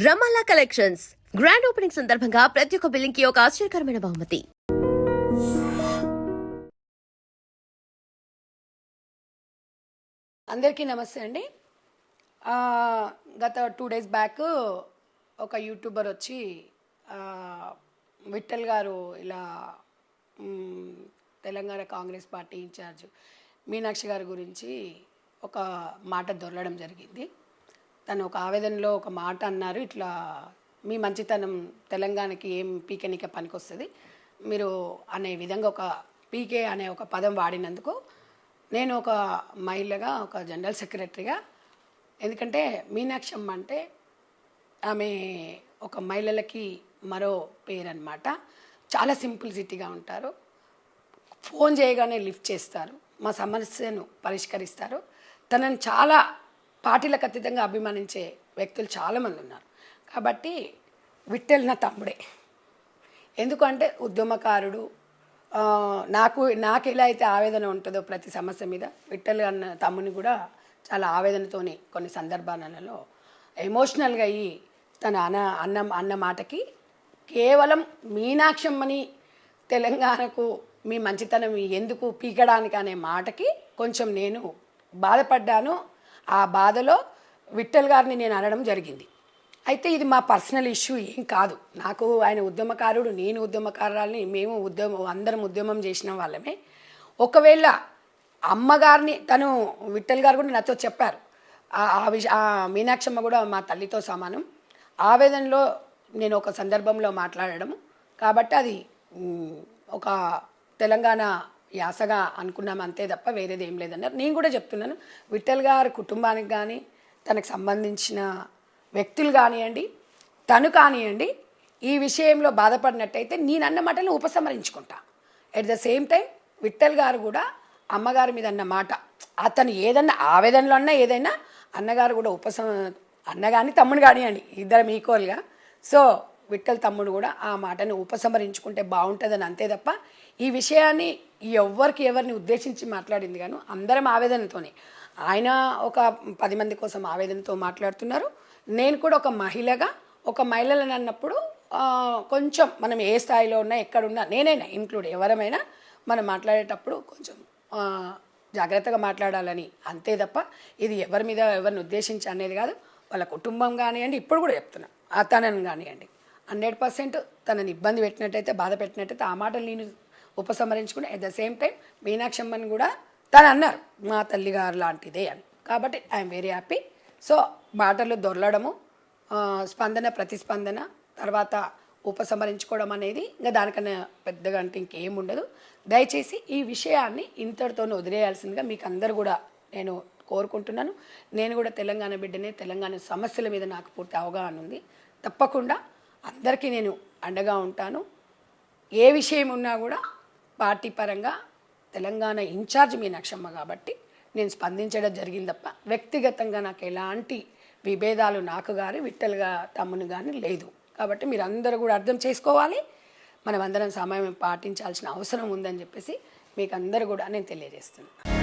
రమాలా collections grand opening సందర్భంగా ప్రతి ఒక్క బిల్లింగ్ కి ఒక ఆశ్చర్యకరమైన బహుమతి. అందరికీ నమస్తే అండి. గత 2 days బ్యాక్ ఒక యూట్యూబర్ వచ్చి విఠల్ గారు ఇలా తెలంగాణ కాంగ్రెస్ పార్టీ ఇన్ఛార్జ్ మీనాక్షి గారి గురించి ఒక మాట దొరలడం జరిగింది. తను ఒక ఆవేదనలో ఒక మాట అన్నారు, ఇట్లా మీ మంచితనం తెలంగాణకి ఏం పీకెనిక పనికొస్తుంది మీరు అనే విధంగా ఒక పీకే అనే ఒక పదం వాడినందుకు నేను ఒక మహిళగా, ఒక జనరల్ సెక్రటరీగా, ఎందుకంటే మీనాక్షమ్మ అంటే ఆమె ఒక మహిళలకి మరో పేరు అన్నమాట. చాలా సింప్లిసిటీగా ఉంటారు, ఫోన్ చేయగానే లిఫ్ట్ చేస్తారు, మా సమస్యను పరిష్కరిస్తారు. తనని చాలా పార్టీలకు అతీతంగా అభిమానించే వ్యక్తులు చాలామంది ఉన్నారు. కాబట్టి విఠల్ నా తమ్ముడే. ఎందుకంటే ఉద్యమకారుడు. నాకు ఎలా అయితే ఆవేదన ఉంటుందో ప్రతి సమస్య మీద, విఠల్ అన్న తమ్ముని కూడా చాలా ఆవేదనతోని కొన్ని సందర్భాలలో ఎమోషనల్గా అయ్యి తన అన్న మాటకి కేవలం మీనాక్షమ్మని తెలంగాణకు మీ మంచితనం ఎందుకు పీకడానికి అనే మాటకి కొంచెం నేను బాధపడ్డాను. ఆ బాధలో విఠల్ గారిని నేను అనడం జరిగింది. అయితే ఇది మా పర్సనల్ ఇష్యూ ఏం కాదు. నాకు ఆయన ఉద్యమకారుడు, నేను ఉద్యమకారురాలని, మేము అందరం ఉద్యమం చేసిన వాళ్ళమే. ఒకవేళ అమ్మగారిని తను విఠల్ గారు కూడా నాతో చెప్పారు, మీనాక్షమ్మ కూడా మా తల్లితో సమానం. ఆవేదనలో నేను ఒక సందర్భంలో మాట్లాడడం కాబట్టి అది ఒక తెలంగాణ యాసగా అనుకున్నాము అంతే తప్ప వేరేది ఏం లేదన్నారు. నేను కూడా చెప్తున్నాను, విఠల్ గారి కుటుంబానికి కానీ, తనకు సంబంధించిన వ్యక్తులు కానివ్వండి, తను కానివ్వండి, ఈ విషయంలో బాధపడినట్టయితే నేను అన్న మాటలను ఉపసంహరించుకుంటా. At the same time Vithal గారు కూడా అమ్మగారి మీద అన్న మాట, అతను ఏదన్నా ఆవేదనలో అన్నా ఏదైనా, అన్నగారు కూడా అన్న కానీ తమ్ముడు కానివ్వండి, ఇద్దరం ఈక్వల్గా. సో విఠల్ తమ్ముడు కూడా ఆ మాటను ఉపసంహరించుకుంటే బాగుంటుందని అంతే తప్ప ఈ విషయాన్ని ఎవరిని ఉద్దేశించి మాట్లాడింది గాను అందరం ఆవేదనతోనే. ఆయన ఒక 10 మంది కోసం ఆవేదనతో మాట్లాడుతున్నారు. నేను కూడా ఒక మహిళగా, ఒక మహిళలను అన్నప్పుడు కొంచెం మనం ఏ స్థాయిలో ఉన్నా, ఎక్కడున్నా, నేనైనా ఇంక్లూడ్ ఎవరమైనా మనం మాట్లాడేటప్పుడు కొంచెం జాగ్రత్తగా మాట్లాడాలని అంతే తప్ప ఇది ఎవరిని ఉద్దేశించి అనేది కాదు. వాళ్ళ కుటుంబం కానివ్వండి, ఇప్పుడు కూడా చెప్తున్నా, తనని కానివ్వండి 100% తనని ఇబ్బంది పెట్టినట్టయితే, బాధ పెట్టినట్టయితే ఆ మాటలు నేను ఉపసంహరించుకుని అట్ ద సేమ్ టైం మీనాక్షమ్మని కూడా తను అన్నారు మా తల్లిగారు లాంటిదే అని. కాబట్టి ఐఎమ్ వెరీ హ్యాపీ. సో మాటలు దొరలడము, స్పందన, ప్రతిస్పందన, తర్వాత ఉపసంహరించుకోవడం అనేది ఇంకా దానికన్నా పెద్దగా అంటే ఇంకేముండదు. దయచేసి ఈ విషయాన్ని ఇంతటితో వదిలేయాల్సిందిగా మీకు అందరు కూడా నేను కోరుకుంటున్నాను. నేను కూడా తెలంగాణ బిడ్డనే, తెలంగాణ సమస్యల మీద నాకు పూర్తి అవగాహన ఉంది. తప్పకుండా అందరికీ నేను అండగా ఉంటాను. ఏ విషయం ఉన్నా కూడా పార్టీ పరంగా తెలంగాణ ఇన్ఛార్జ్ మీనాక్షమ్మ కాబట్టి నేను స్పందించడం జరిగింది తప్ప వ్యక్తిగతంగా నాకు ఎలాంటి విభేదాలు నాకు కానీ విఠల్గా తమ్ముని కానీ లేదు. కాబట్టి మీరు అందరూ కూడా అర్థం చేసుకోవాలి, మనం అందరం సమయం పాటించాల్సిన అవసరం ఉందని చెప్పేసి మీకు అందరూ కూడా నేను తెలియజేస్తున్నాను.